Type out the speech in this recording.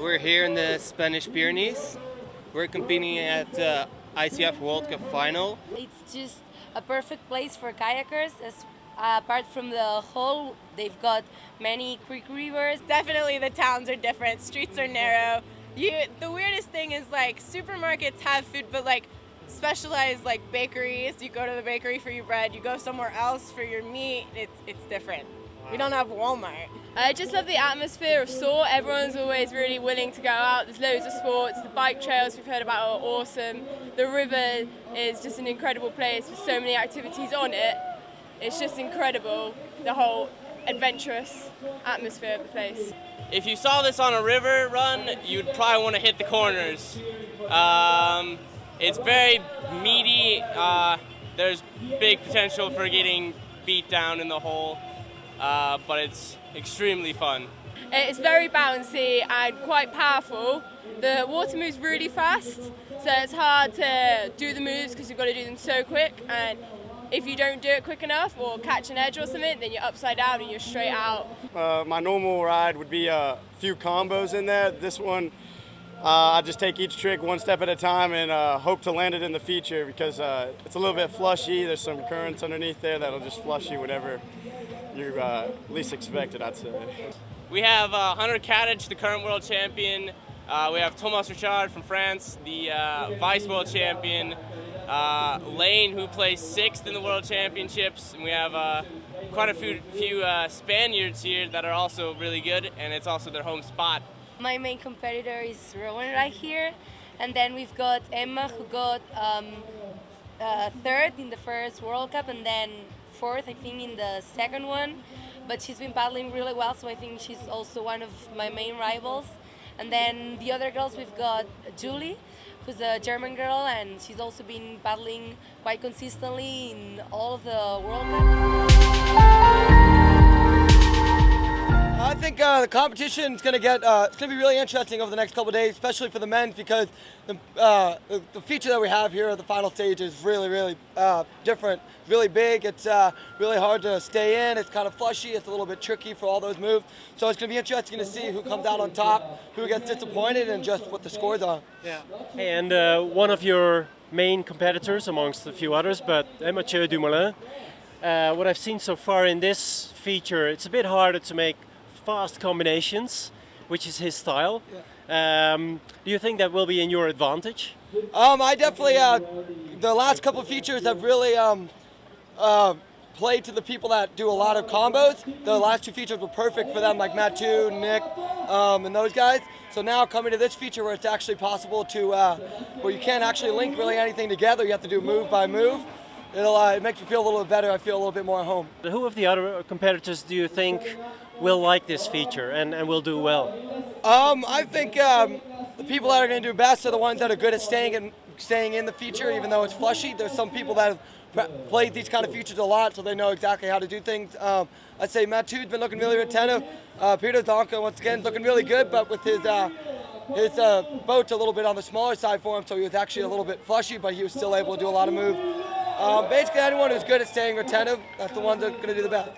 We're here in the Spanish Pyrenees. We're competing at the ICF World Cup final. It's just a perfect place for kayakers. Apart from the hole, they've got many creek rivers. Definitely the towns are different, streets are narrow. The weirdest thing is like supermarkets have food, but like specialized like bakeries, you go to the bakery for your bread, you go somewhere else for your meat, it's different. We don't have Walmart. I just love the atmosphere of sport. Everyone's always really willing to go out. There's loads of sports. The bike trails we've heard about are awesome. The river is just an incredible place with so many activities on it. It's just incredible, the whole adventurous atmosphere of the place. If you saw this on a river run, you'd probably want to hit the corners. It's very meaty. There's big potential for getting beat down in the hole, but it's extremely fun. It's very bouncy and quite powerful. The water moves really fast, so it's hard to do the moves because you've got to do them so quick. And if you don't do it quick enough or catch an edge or something, then you're upside down and you're straight out. My normal ride would be a few combos in there. This one, I just take each trick one step at a time and hope to land it in the feature because it's a little bit flushy. There's some currents underneath there that'll just flush you whatever you least expect it, I'd say. We have Hunter Kadich, the current world champion. We have Thomas Richard from France, the vice world champion. Lane, who placed 6th in the World Championships, and we have quite a few Spaniards here that are also really good, and it's also their home spot. My main competitor is Rowan right here, and then we've got Emma, who got 3rd in the first World Cup and then 4th, I think, in the second one. But she's been paddling really well, so I think she's also one of my main rivals. And then the other girls, we've got Julie, who's a German girl, and she's also been paddling quite consistently in all of the World Cups. I think the competition is going to get it's going to be really interesting over the next couple of days, especially for the men, because the feature that we have here at the final stage is really different, really big. It's really hard to stay in. It's kind of flushy. It's a little bit tricky for all those moves. So it's going to be interesting to see who comes out on top, who gets disappointed, and just what the scores are. Yeah. Hey, and one of your main competitors, amongst a few others, but Mathieu Dumoulin. What I've seen so far in this feature, it's a bit harder to make fast combinations, which is his style. Yeah. Do you think that will be in your advantage? I definitely, the last couple of features have really played to the people that do a lot of combos. The last 2 features were perfect for them, like Mathieu, Nick, and those guys. So now coming to this feature where it's actually possible to, where you can't actually link really anything together, you have to do move by move. It makes me feel a little bit better. I feel a little bit more at home. Who of the other competitors do you think will like this feature and will do well? I think the people that are going to do best are the ones that are good at staying in the feature, even though it's flushy. There's some people that have played these kind of features a lot, so they know exactly how to do things. I'd say Mathieu's been looking really attentive. Peter Donka, once again, looking really good, but with his boat's a little bit on the smaller side for him, so he was actually a little bit flushy, but he was still able to do a lot of moves. Basically, anyone who's good at staying attentive, that's the ones that are going to do the best.